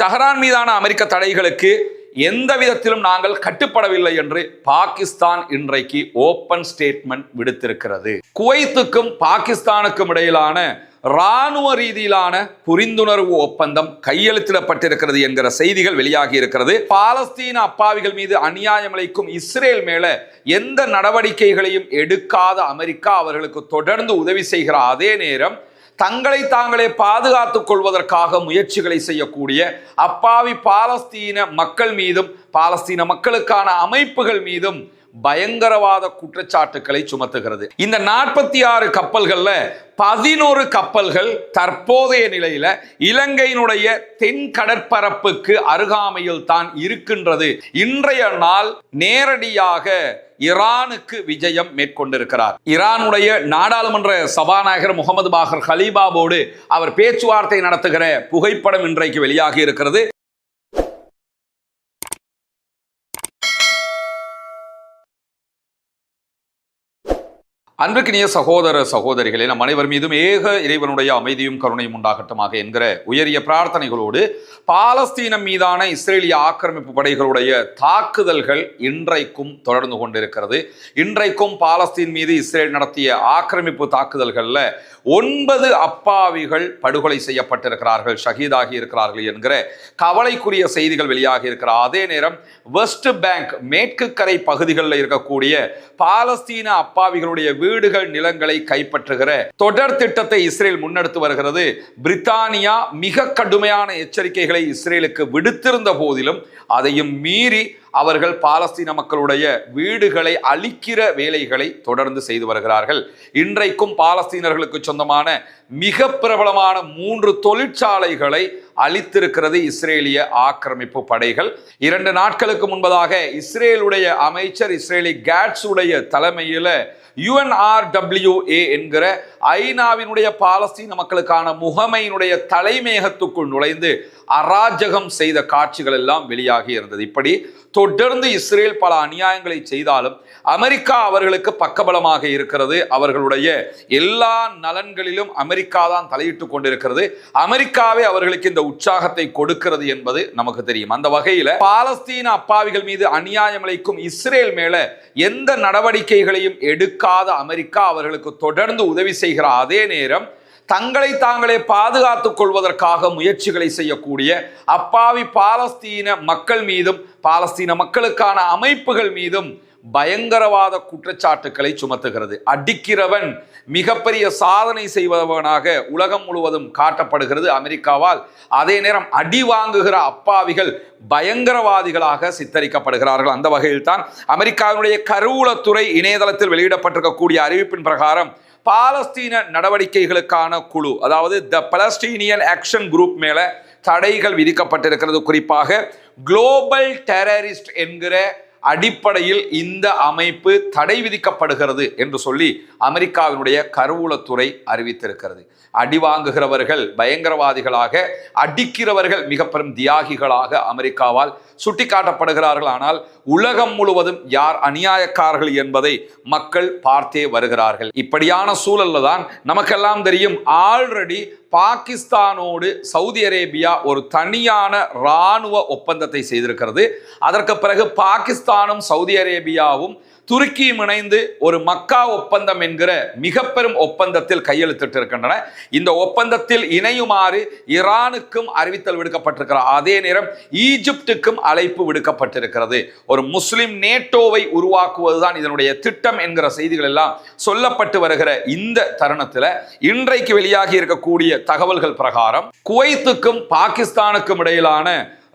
Tehran மீதான அமெரிக்க தடைகளுக்கு எந்த விதத்திலும் நாங்கள் கட்டுப்படவில்லை என்று பாகிஸ்தான் இன்றைக்கு ஓபன் ஸ்டேட்மெண்ட் விடுத்திருக்கிறது. குவைத்துக்கும் பாகிஸ்தானுக்கும் இடையிலான இராணுவ ரீதியிலான புரிந்துணர்வு ஒப்பந்தம் கையெழுத்திடப்பட்டிருக்கிறது என்கிற செய்திகள் வெளியாகி இருக்கிறது. பாலஸ்தீன அப்பாவிகள் மீது அநியாயம் இழைக்கும் இஸ்ரேல் மேல எந்த நடவடிக்கைகளையும் எடுக்காத அமெரிக்கா அவர்களுக்கு தொடர்ந்து உதவி செய்கிற அதே நேரம் தங்களை தாங்களே பாதுகாத்துக் கொள்வதற்காக முயற்சிகளை செய்யக்கூடிய அப்பாவி பாலஸ்தீன மக்கள் மீதும் பாலஸ்தீன மக்களுக்கான அமைப்புகள் மீதும் பயங்கரவாத குற்றச்சாட்டுக்களை சுமத்துகிறது. இந்த 46 கப்பல்கள்ல 11 கப்பல்கள் தற்போதைய நிலையில இலங்கையினுடைய தென் கடற்பரப்புக்கு அருகாமையில் தான் இருக்கின்றது. இன்றைய நாள் நேரடியாக ஈரானுக்கு விஜயம் மேற்கொண்டிருக்கிறார். ஈரானுடைய நாடாளுமன்ற சபாநாயகர் முகமது பாகர் கலீபாவோடு அவர் பேச்சுவார்த்தை நடத்துகிற புகைப்படம் இன்றைக்கு வெளியாகி இருக்கிறது. அன்பிற்கினிய சகோதர சகோதரிகளே, நம் அனைவர் மீதும் ஏக இறைவனுடைய அமைதியும் கருணையும் உண்டாகட்டுமாக என்கிற உயரிய பிரார்த்தனைகளோடு பாலஸ்தீனம் மீதான இஸ்ரேலிய ஆக்கிரமிப்பு படைகளுடைய தாக்குதல்கள் இன்றைக்கும் தொடர்ந்து கொண்டிருக்கிறது. இன்றைக்கும் பாலஸ்தீன் மீது இஸ்ரேல் நடத்திய ஆக்கிரமிப்பு தாக்குதல்களில் 9 அப்பாவிகள் படுகொலை செய்யப்பட்டிருக்கிறார்கள், ஷஹீதாகி இருக்கிறார்கள் என்கிற கவலைக்குரிய செய்திகள் வெளியாகி இருக்கிற அதே நேரம் வெஸ்ட் பேங்க் மேற்கு கரை பகுதிகளில் இருக்கக்கூடிய பாலஸ்தீன அப்பாவிகளுடைய வீடுகள் நிலங்களை கைப்பற்றுகிற தொடர் திட்டத்தை இஸ்ரேல் முன்னெடுத்து வருகிறது. பிரித்தானியா மிக கடுமையான எச்சரிக்கைகளை இஸ்ரேலுக்கு விடுத்திருந்த போதிலும் அதையும் மீறி அவர்கள் பாலஸ்தீன மக்களுடைய வீடுகளை அழிக்கிற வேலைகளை தொடர்ந்து செய்து வருகிறார்கள். இன்றைக்கும் பாலஸ்தீனர்களுக்கு சொந்தமான மிக பிரபலமான 3 தொழிற்சாலைகளை அழித்திருக்கிறது இஸ்ரேலிய ஆக்கிரமிப்பு படைகள். 2 நாட்களுக்கு முன்பதாக இஸ்ரேலுடைய அமைச்சர் இஸ்ரேலி கேட்ஸ் உடைய தலைமையில் UNRWA என்கிற ஐநாவினுடைய பாலஸ்தீன மக்களுக்கான முகமையினுடைய தலைமையகத்துக்குள் நுழைந்து அராஜகம் செய்த காட்சிகள் எல்லாம் வெளியாகி இருந்தது. இப்படி தொடர்ந்து இஸ்ரேல் பல அநியாயங்களை செய்தாலும் அமெரிக்கா அவர்களுக்கு பக்கபலமாக இருக்கிறது. அவர்களுடைய எல்லா நலன்களிலும் அமெரிக்கா தான் தலையிட்டுக் கொண்டிருக்கிறது. அமெரிக்காவே அவர்களுக்கு இந்த உற்சாகத்தை கொடுக்கிறது என்பது நமக்கு தெரியும். அந்த வகையில் பாலஸ்தீன அப்பாவிகள் மீது அநியாயம் இழைக்கும் இஸ்ரேல் மேல எந்த நடவடிக்கைகளையும் எடுக்காத அமெரிக்கா அவர்களுக்கு தொடர்ந்து உதவி செய்கிற அதே நேரம் தங்களை தாங்களே பாதுகாத்துக் கொள்வதற்காக முயற்சிகளை செய்யக்கூடிய அப்பாவி பாலஸ்தீன மக்கள் மீதும் பாலஸ்தீன மக்களுக்கான அமைப்புகள் மீதும் பயங்கரவாத குற்றச்சாட்டுக்களை சுமத்துகிறது. அடிக்கிறவன் மிகப்பெரிய சாதனை செய்வதவனாக உலகம் முழுவதும் காட்டப்படுகிறது அமெரிக்காவால். அதே நேரம் அடி வாங்குகிற அப்பாவிகள் பயங்கரவாதிகளாக சித்தரிக்கப்படுகிறார்கள். அந்த வகையில் தான் அமெரிக்காவினுடைய கருவூலத்துறை இணையதளத்தில் வெளியிடப்பட்டிருக்கக்கூடிய அறிவிப்பின் பிரகாரம் பாலஸ்தீன நடவடிக்கைகளுக்கான குழு, அதாவது த பலஸ்டீனியன் ஆக்ஷன் குரூப் மேல தடைகள் விதிக்கப்பட்டிருக்கிறது. குறிப்பாக குளோபல் டெரரிஸ்ட் என்கிற அடிப்படையில் இந்த அமைப்பு தடை விதிக்கப்படுகிறது என்று சொல்லி அமெரிக்காவினுடைய கருவூலத்துறை அறிவித்திருக்கிறது. அடி வாங்குகிறவர்கள் பயங்கரவாதிகளாக, அடிக்கிறவர்கள் மிக பெரும் தியாகிகளாக அமெரிக்காவால் சுட்டிக்காட்டப்படுகிறார்கள். ஆனால் உலகம் முழுவதும் யார் அநியாயக்காரர்கள் என்பதை மக்கள் பார்த்தே வருகிறார்கள். இப்படியான சூழல்ல தான் நமக்கெல்லாம் தெரியும், ஆல்ரெடி பாகிஸ்தானோடு சவுதி அரேபியா ஒரு தனியான இராணுவ ஒப்பந்தத்தை செய்திருக்கிறது. அதற்கு பிறகு பாகிஸ்தானும் சவுதி அரேபியாவும் துருக்கியும் இணைந்து ஒரு மக்கா ஒப்பந்தம் என்கிற மிக பெரும் ஒப்பந்தத்தில் கையெழுத்திட்டிருக்கின்றன. இந்த ஒப்பந்தத்தில் இணையுமாறு ஈரானுக்கும் அறிவித்தல் விடுக்கப்பட்டிருக்கிறது. அதே நேரம் ஈஜிப்டுக்கும் அழைப்பு விடுக்கப்பட்டிருக்கிறது. ஒரு முஸ்லிம் நேட்டோவை உருவாக்குவதுதான் இதனுடைய திட்டம் என்கிற செய்திகள் எல்லாம் சொல்லப்பட்டு வருகிற இந்த தருணத்தில் இன்றைக்கு வெளியாகி இருக்கக்கூடிய தகவல்கள் பிரகாரம் குவைத்துக்கும் பாகிஸ்தானுக்கும் இடையிலான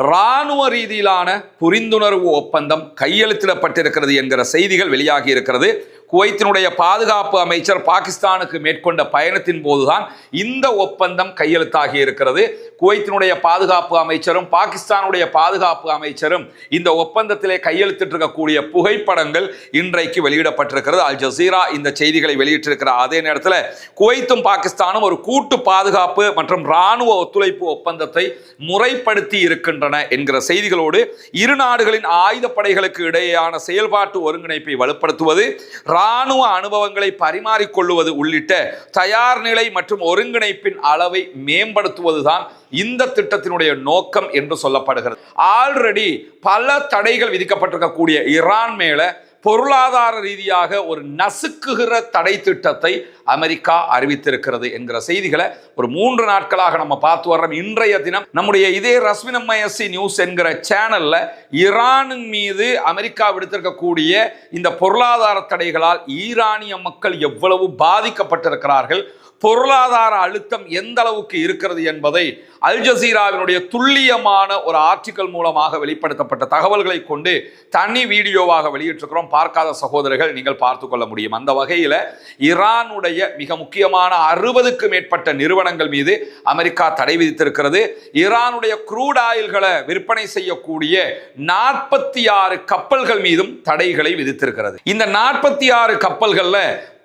இராணுவ ரீதியிலான புரிந்துணர்வு ஒப்பந்தம் கையெழுத்திடப்பட்டிருக்கிறது என்கிற செய்திகள் வெளியாகி இருக்கிறது. குவைத்தினுடைய பாதுகாப்பு அமைச்சர் பாகிஸ்தானுக்கு மேற்கொண்ட பயணத்தின் போதுதான் இந்த ஒப்பந்தம் கையெழுத்தாகி இருக்கிறது. குவைத்தினுடைய பாதுகாப்பு அமைச்சரும் பாகிஸ்தானுடைய பாதுகாப்பு அமைச்சரும் இந்த ஒப்பந்தத்திலே கையெழுத்திட்டிருக்கக்கூடிய புகைப்படங்கள் இன்றைக்கு வெளியிடப்பட்டிருக்கிறது. அல் ஜசீரா இந்த செய்திகளை வெளியிட்டிருக்கிற அதே நேரத்தில் குவைத்தும் பாகிஸ்தானும் ஒரு கூட்டு பாதுகாப்பு மற்றும் இராணுவ ஒத்துழைப்பு ஒப்பந்தத்தை முறைப்படுத்தி இருக்கின்றன என்கிற செய்திகளோடு இரு நாடுகளின் ஆயுதப்படைகளுக்கு இடையேயான செயல்பாட்டு ஒருங்கிணைப்பை வலுப்படுத்துவது, இராணுவ அனுபவங்களை பரிமாறிக்கொள்வது உள்ளிட்ட தயார் நிலை மற்றும் ஒருங்கிணைப்பின் அளவை மேம்படுத்துவதுதான் இந்த திட்டத்தினுடைய நோக்கம் என்று சொல்லப்படுகிறது. ஆல்ரெடி பல தடைகள் விதிக்கப்பட்டிருக்கக்கூடிய ஈரான் மேல பொருளாதார ரீதியாக ஒரு நசுக்குகிற தடை திட்டத்தை அமெரிக்கா அறிவித்திருக்கிறது என்கிற செய்திகளை ஒரு 3 நாட்களாக நம்ம பார்த்து வர்றோம். இன்றைய தினம் நம்முடைய இதே ரஸ்மினம்எஸ்சி நியூஸ் என்கிற சேனல்ல ஈரானின் மீது அமெரிக்கா விடுத்திருக்கக்கூடிய இந்த பொருளாதார தடைகளால் ஈரானிய மக்கள் எவ்வளவு பாதிக்கப்பட்டிருக்கிறார்கள், பொருளாதார அழுத்தம் எந்த அளவுக்கு இருக்கிறது என்பதை அல் ஜசீராவினுடைய துல்லியமான ஒரு ஆர்டிக்கல் மூலமாக வெளிப்படுத்தப்பட்ட தகவல்களை கொண்டு தனி வீடியோவாக வெளியிட்டிருக்கிறோம். பார்க்காத சகோதரர்கள் நீங்கள் பார்த்து கொள்ள முடியும். அந்த வகையில் ஈரானுடைய மிக முக்கியமான 60க்கு மேற்பட்ட நிறுவனங்கள் மீது அமெரிக்கா தடை விதித்திருக்கிறது. ஈரானுடைய க்ரூட் ஆயில்களை விற்பனை செய்யக்கூடிய 46 கப்பல்கள் மீதும் தடைகளை விதித்திருக்கிறது. இந்த 46 கப்பல்கள்ல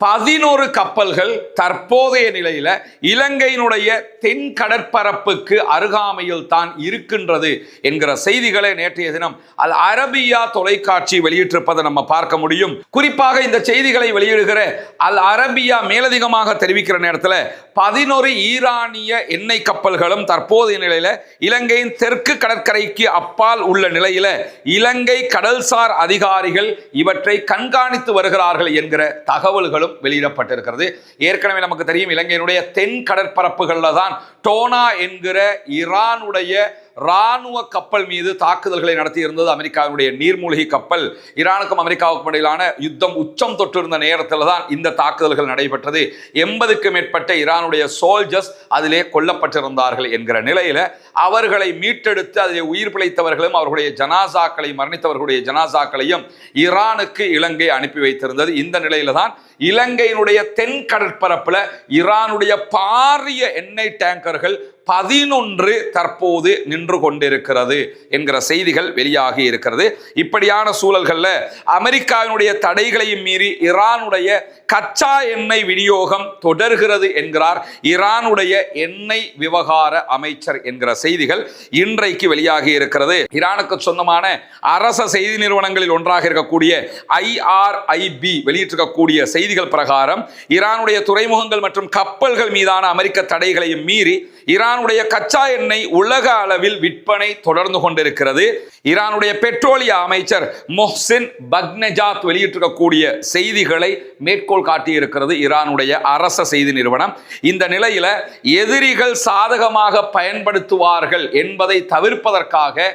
11 கப்பல்கள் தற்போதைய நிலையில இலங்கையினுடைய தென் கடற்பரப்புக்கு அருகாமையில் தான் இருக்கின்றது என்கிற செய்திகளை நேற்றைய தினம் அல் அரபியா தொலைக்காட்சி வெளியிட்டிருப்பதை நம்ம பார்க்க முடியும். குறிப்பாக இந்த செய்திகளை வெளியிடுகிற அல் அரபியா மேலதிகமாக தெரிவிக்கிற நேரத்தில் 11 ஈரானிய எண்ணெய் கப்பல்களும் தற்போதைய நிலையில இலங்கையின் தெற்கு கடற்கரைக்கு அப்பால் உள்ள நிலையில இலங்கை கடல்சார் அதிகாரிகள் இவற்றை கண்காணித்து வருகிறார்கள் என்கிற தகவல்களும் வெளியிடப்பட்டிருக்கிறது. ஏற்கனவே நமக்கு தெரியும், இலங்கையினுடைய தென் கடற்பரப்புகளில் தான் டோனா என்கிற ஈரானுடைய ராணுவ கப்பல் மீது தாக்குதல்களை நடத்தி இருந்தது அமெரிக்காவுடைய நீர்மூழ்கி கப்பல். ஈரானுக்கும் அமெரிக்காவுக்கும் இடையிலான யுத்தம் உச்சம் தொட்டிருந்த நேரத்தில் தான் இந்த தாக்குதல்கள் நடைபெற்றது. 80க்கு மேற்பட்ட ஈரானுடைய சோல்ஜர்ஸ் அதிலே கொல்லப்பட்டிருந்தார்கள் என்கிற நிலையில அவர்களை மீட்டெடுத்து அதிலே உயிர் பிழைத்தவர்களும் அவர்களுடைய ஜனாசாக்களை மரணித்தவர்களுடைய ஜனாசாக்களையும் ஈரானுக்கு இலங்கை அனுப்பி வைத்திருந்தது. இந்த நிலையில தான் இலங்கையினுடைய தென் கடற்பரப்புல ஈரானுடைய பாரிய எண்ணெய் டேங்கர்கள் 11 தற்போது நின்று கொண்டிருக்கிறது என்கிற செய்திகள் வெளியாகி இருக்கிறது. இப்படியான சூழல்கள்ல அமெரிக்காவினுடைய தடைகளையும் மீறி ஈரானுடைய கச்சா எண்ணெய் விநியோகம் தொடர்கிறது என்கிறார் ஈரானுடைய எண்ணெய் விவகார அமைச்சர் என்கிற செய்திகள் இன்றைக்கு வெளியாகி இருக்கிறது. ஈரானுக்கு சொந்தமான அரச செய்தி நிறுவனங்களில் ஒன்றாக இருக்கக்கூடிய IRIB வெளியிட்டிருக்கக்கூடிய செய்திகள் பிரகாரம் ஈரானுடைய துறைமுகங்கள் மற்றும் கப்பல்கள் மீதான அமெரிக்க தடைகளையும் மீறி ஈரானுடைய கச்சா எண்ணெய் உலக அளவில் விற்பனை தொடர்ந்து கொண்டிருக்கிறது. ஈரானுடைய பெட்ரோலிய அமைச்சர் மொஹ்சின் பக்னெஜாத் வெளியிட்டிருக்கக்கூடிய செய்திகளை மேற்கோள் காட்டியிருக்கிறது ஈரானுடைய அரச செய்தி நிறுவனம். இந்த நிலையில எதிரிகள் சாதகமாக பயன்படுத்துவார்கள் என்பதை தவிர்ப்பதற்காக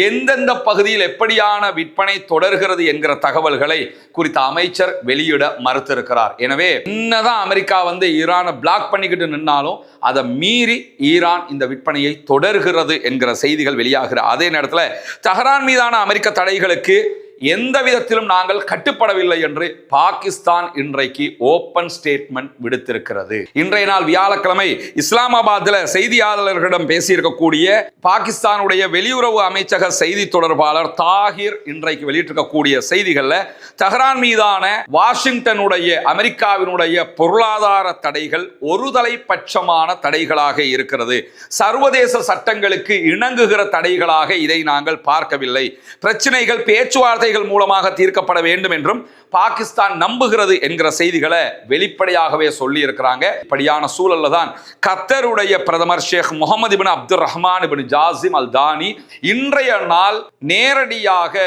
எந்தெந்த பகுதியில் எப்படியான விற்பனை தொடர்கிறது என்கிற தகவல்களை குறித்த அமைச்சர் வெளியிட மறுத்திருக்கிறார். எனவே என்னதான் அமெரிக்கா ஈரானை பிளாக் பண்ணிக்கிட்டு நின்னாலும் அதை மீறி ஈரான் இந்த விற்பனையை தொடர்கிறது என்கிற செய்திகள் வெளியாகிற அதே நேரத்தில் தெஹ்ரான் மீதான அமெரிக்க தடைகளுக்கு எந்த விதத்திலும் நாங்கள் கட்டுப்படவில்லை என்று பாகிஸ்தான் இன்றைக்கு ஓபன் ஸ்டேட்மெண்ட் விடுத்திருக்கிறது. இன்றைய நாள் வியாழக்கிழமை இஸ்லாமாபாத்தில் செய்தியாளர்களிடம் பேசியிருக்கக்கூடிய பாகிஸ்தானுடைய வெளியுறவு அமைச்சக செய்தி தொடர்பாளர் தாகிர் இன்றைக்கு வெளியிட்டிருக்கக்கூடிய செய்திகள்ல தெஹ்ரான் மீதான வாஷிங்டனுடைய அமெரிக்காவினுடைய பொருளாதார தடைகள் ஒருதலை பட்சமான தடைகளாக இருக்கிறது. சர்வதேச சட்டங்களுக்கு இணங்குகிற தடைகளாக இதை நாங்கள் பார்க்கவில்லை. பிரச்சனைகள் பேச்சுவார்த்தை மூலமாக தீர்க்கப்பட வேண்டும் என்றும் பாகிஸ்தான் நம்புகிறது என்கிற செய்திகளை வெளிப்படையாகவே சொல்லி இருக்கிறாங்க. இப்படியான சூழல்ல தான் கத்தருடைய பிரதமர் ஷேக் முகமது இப்னு அப்துல் ரஹ்மான் இப்னு ஜாசிம் அல் தானி இன்றைய நாள் நேரடியாக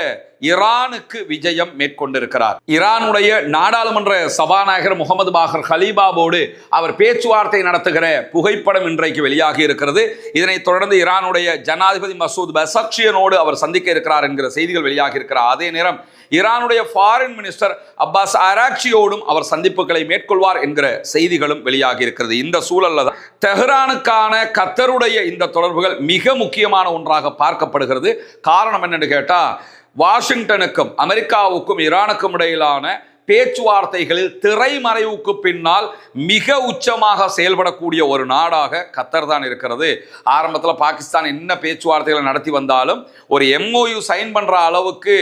ஈரானுக்கு விஜயம் மேற்கொண்டிருக்கிறார். ஈரானுடைய நாடாளுமன்ற சபாநாயகர் முகமது பாகர் ஹலீபாவோடு அவர் பேச்சுவார்த்தை நடத்துகிற புகைப்படம் இன்றைக்கு வெளியாகி இருக்கிறது. இதனைத் தொடர்ந்து ஈரானுடைய ஜனாதிபதி மசூத் பெசக்ஷியனோடு அவர் சந்திக்க இருக்கிறார் என்கிற செய்திகள் வெளியாகி இருக்கிறார். அதே நேரம் ஈரானுடைய ஃபாரின் மினிஸ்டர் அப்பாஸ் ஆராக்சியோடும் அவர் சந்திப்புகளை மேற்கொள்வார் என்கிற செய்திகளும் வெளியாகி இருக்கிறது. இந்த சூழல்ல தான் தெஹ்ரானுக்கான கத்தருடைய இந்த தொடர்புகள் மிக முக்கியமான ஒன்றாக பார்க்கப்படுகிறது. காரணம் என்னன்னு கேட்டா, வாஷிங்டனுக்கும் அமெரிக்காவுக்கும் ஈரானுக்கும் இடையிலான பேச்சுவார்த்தைகளில் திரைமறைவுக்கு பின்னால் மிக உச்சமாக செயல்படக்கூடிய ஒரு நாடாக கத்தர் தான் இருக்கிறது. ஆரம்பத்தில் பாகிஸ்தான் என்ன பேச்சுவார்த்தைகளை நடத்தி வந்தாலும் ஒரு MOU சைன் பண்ற அளவுக்கு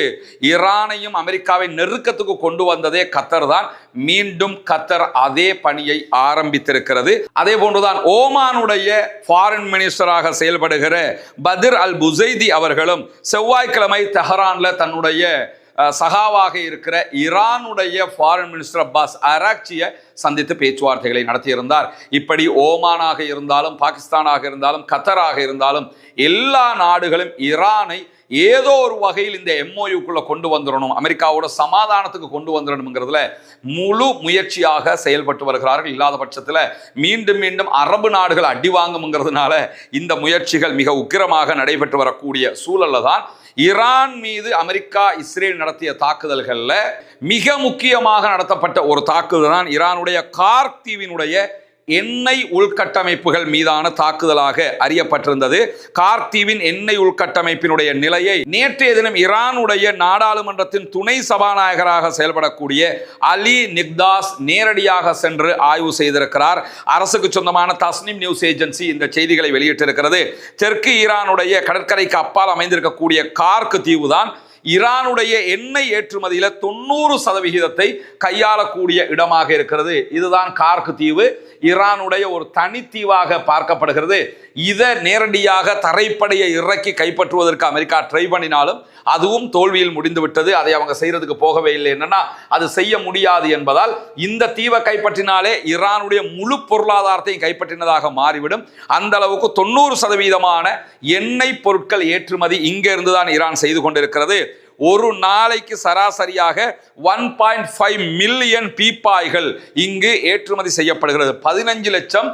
ஈரானையும் அமெரிக்காவை நெருக்கத்துக்கு கொண்டு வந்ததே கத்தர் தான். மீண்டும் கத்தர் அதே பணியை ஆரம்பித்திருக்கிறது. அதே போன்றுதான் ஓமானுடைய ஃபாரின் மினிஸ்டராக செயல்படுகிற பத்ர் அல் புசைதி அவர்களும் செவ்வாய்க்கிழமை தெஹ்ரான்ல தன்னுடைய சகாவாக இருக்கிற ஈரானுடைய ஃபாரின் மினிஸ்டர் அப்பாஸ் அராக்சியை சந்தித்து பேச்சுவார்த்தைகளை நடத்தியிருந்தார். இப்படி ஓமானாக இருந்தாலும், பாகிஸ்தானாக இருந்தாலும், கத்தராக இருந்தாலும் எல்லா நாடுகளும் ஈரானை ஏதோ ஒரு வகையில் இந்த எம்ஓயுக்குள்ள கொண்டு வந்துடணும், அமெரிக்காவோட சமாதானத்துக்கு கொண்டு வந்துடணுங்கிறதுல முழு முயற்சியாக செயல்பட்டு வருகிறார்கள். இல்லாத பட்சத்தில் மீண்டும் மீண்டும் அரபு நாடுகள் அடி வாங்குங்கிறதுனால இந்த முயற்சிகள் மிக உக்கிரமாக நடைபெற்று வரக்கூடிய சூழல்ல தான் ஈரான் மீது அமெரிக்கா இஸ்ரேல் நடத்திய தாக்குதல்களில் மிக முக்கியமாக நடத்தப்பட்ட ஒரு தாக்குதல் தான் ஈரானுடைய கார்க் தீவினுடைய எண்ணெய் உள்கட்டமைப்புகள் மீதான தாக்குதலாக அறியப்பட்டிருந்தது. கார்க் தீவின் எண்ணெய் உள்கட்டமைப்பினுடைய நிலையை நேற்றைய தினம் ஈரானுடைய நாடாளுமன்றத்தின் துணை சபாநாயகராக செயல்படக்கூடிய அலி நிக்தாஸ் நேரடியாக சென்று ஆய்வு செய்திருக்கிறார். அரசுக்கு சொந்தமான தஸ்னிம் நியூஸ் ஏஜென்சி இந்த செய்திகளை வெளியிட்டிருக்கிறது. தெற்கு ஈரானுடைய கடற்கரைக்கு அப்பால் அமைந்திருக்கக்கூடிய கார்க் தீவு தான் ஈரானுடைய எண்ணெய் ஏற்றுமதியில 90% கையாளக்கூடிய இடமாக இருக்கிறது. இதுதான் கார்க் தீவு. ஈரானுடைய ஒரு தனித்தீவாக பார்க்கப்படுகிறது. இதை நேரடியாக தரைப்படையை இறக்கி கைப்பற்றுவதற்கு அமெரிக்கா ட்ரை பண்ணினாலும் அதுவும் தோல்வியில் முடிந்துவிட்டது. அதை அவங்க செய்யறதுக்கு போகவே இல்லை. என்னன்னா அது செய்ய முடியாது என்பதால் இந்த தீவை கைப்பற்றினாலே ஈரானுடைய முழு பொருளாதாரத்தையும் கைப்பற்றினதாக மாறிவிடும். அந்த அளவுக்கு 90% எண்ணெய் பொருட்கள் ஏற்றுமதி இங்க இருந்துதான் ஈரான் செய்து கொண்டிருக்கிறது. ஒரு நாளைக்கு சராசரியாக 1.5 மில்லியன் பீப்பாய்கள் இங்கு ஏற்றுமதி செய்யப்படுகிறது. 15 லட்சம்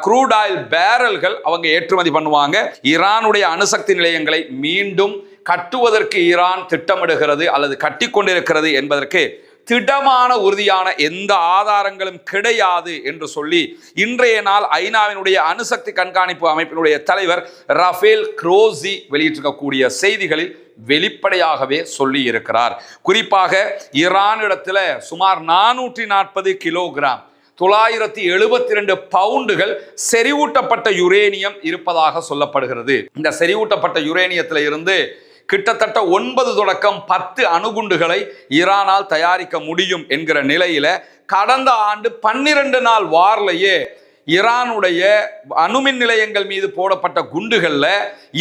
க்ரூட் ஆயில் பேரல்கள் அவங்க ஏற்றுமதி பண்ணுவாங்க. ஈரானுடைய அணுசக்தி நிலையங்களை மீண்டும் கட்டுவதற்கு ஈரான் திட்டமிடுகிறது அல்லது கட்டி கொண்டிருக்கிறது என்பதற்கு திடமான உறுதியான எந்த ஆதாரங்களும் கிடையாது என்று சொல்லி இன்றைய நாள் ஐநாவினுடைய அணுசக்தி கண்காணிப்பு அமைப்பினுடைய தலைவர் ரஃபேல் குரோசி வெளியிட்டிருக்கக்கூடிய செய்திகளில் வெளிப்படையாகவே சொல்லி இருக்கிறார். குறிப்பாக ஈரானிடத்தில் சுமார் 440 கிலோகிராம் 972 பவுண்டுகள் செறிவூட்டப்பட்ட யுரேனியம் இருப்பதாக சொல்லப்படுகிறது. இந்த செறிவூட்டப்பட்ட யுரேனியத்தில் இருந்து கிட்டத்தட்ட 9 தொடக்கம் 10 அணுகுண்டுகளை ஈரானால் தயாரிக்க முடியும் என்கிற நிலையில கடந்த ஆண்டு 12 நாள் வார்லையே ஈரானுடைய அணுமின் நிலையங்கள் மீது போடப்பட்ட குண்டுகள்ல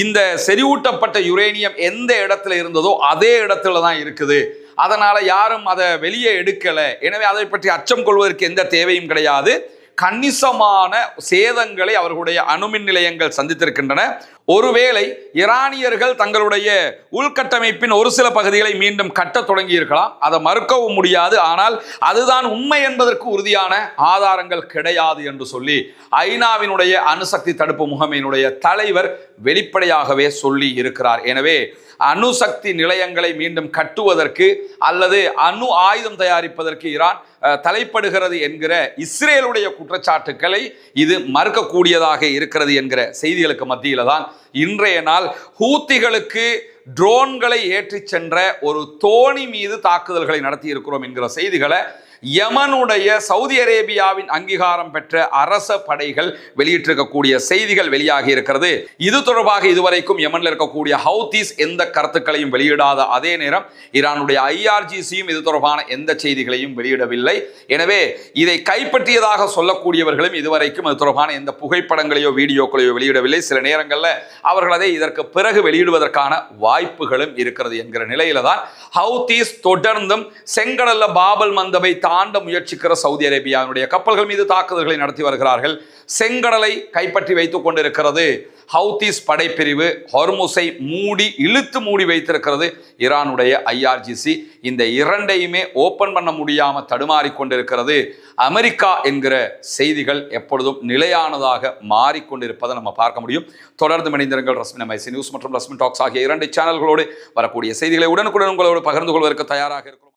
இந்த செறிவூட்டப்பட்ட யுரேனியம் எந்த இடத்துல இருந்ததோ அதே இடத்துல தான் இருக்குது. அதனால யாரும் அதை வெளியே எடுக்கல. எனவே அதை பற்றி அச்சம் கொள்வதற்கு எந்த தேவையும் கிடையாது. கணிசமான சேதங்களை அவர்களுடைய அணுமின் நிலையங்கள் சந்தித்திருக்கின்றன. ஒருவேளை ஈரானியர்கள் தங்களுடைய உள்கட்டமைப்பின் ஒரு சில பகுதிகளை மீண்டும் கட்ட தொடங்கி இருக்கலாம். அதை மறுக்கவும் முடியாது. ஆனால் அதுதான் உண்மை என்பதற்கு உறுதியான ஆதாரங்கள் கிடையாது என்று சொல்லி ஐநாவினுடைய அணுசக்தி தடுப்பு முகமையினுடைய தலைவர் வெளிப்படையாகவே சொல்லி இருக்கிறார். எனவே அணுசக்தி நிலையங்களை மீண்டும் கட்டுவதற்கு அல்லது அணு ஆயுதம் தயாரிப்பதற்கு ஈரான் தலைப்படுகிறது என்கிற இஸ்ரேலுடைய குற்றச்சாட்டுக்களை இது மறுக்கக்கூடியதாக இருக்கிறது என்கிற செய்திகளுக்கு மத்தியில தான் இன்றைய நாள் ஹூத்திகளுக்கு ட்ரோன்களை ஏற்றி சென்ற ஒரு தோணி மீது தாக்குதல்களை நடத்தி இருக்கிறோம் என்கிற செய்திகளை யமனுடைய சவுதி அரேபியாவின் அங்கீகாரம் பெற்ற அரச படைகள் வெளியிட்டிருக்கக்கூடிய செய்திகள் வெளியாகி இருக்கிறது. இது தொடர்பாக இதுவரைக்கும் யமனில் இருக்கக்கூடிய ஹவுதீஸ் எந்த கருத்துக்களையும் வெளியிடாத அதே நேரம் ஈரானுடைய IRGCயும் இது தொடர்பான எந்த செய்திகளையும் வெளியிடவில்லை. எனவே இதை கைப்பற்றியதாக சொல்லக்கூடியவர்களும் இதுவரைக்கும் இது தொடர்பான எந்த புகைப்படங்களையோ வீடியோக்களையோ வெளியிடவில்லை. சில நேரங்களில் அவர்கள் அதை இதற்கு பிறகு வெளியிடுவதற்கான வாய்ப்புகளும் இருக்கிறது என்கிற நிலையில தான் ஹவுதீஸ் தொடர்ந்தும் செங்கடல்ல பாபல் மந்தபை தாண்ட முயற்சிக்கிற சவுதி அரேபியாவுடைய கப்பல்கள் மீது தாக்குதல்களை நடத்தி வருகிறார்கள். செங்கடலை கைப்பற்றி வைத்துக் கொண்டிருக்கிறது ஹவுதீஸ் படைப்பிரிவு. ஹொர்முஸை இழுத்து மூடி வைத்திருக்கிறது ஈரானுடைய IRGC. இந்த இரண்டையுமே ஓபன் பண்ண முடியாம தடுமாறி கொண்டிருக்கிறது. அமெரிக்கா என்கிற செய்திகள் எப்பொழுதும் நிலையானதாக மாறிக்கொண்டிருப்பதை நம்ம பார்க்க முடியும். தொடர்ந்து இணைந்திருங்கள். ரஸ்மின் MIC நியூஸ் மற்றும் ரஸ்மின் டாக்ஸ் ஆகிய 2 சேனல்களோடு வரக்கூடிய செய்திகளை உடனுக்குடன் உங்களோடு பகிர்ந்து கொள்வதற்கு தயாராக இருக்கிறோம்.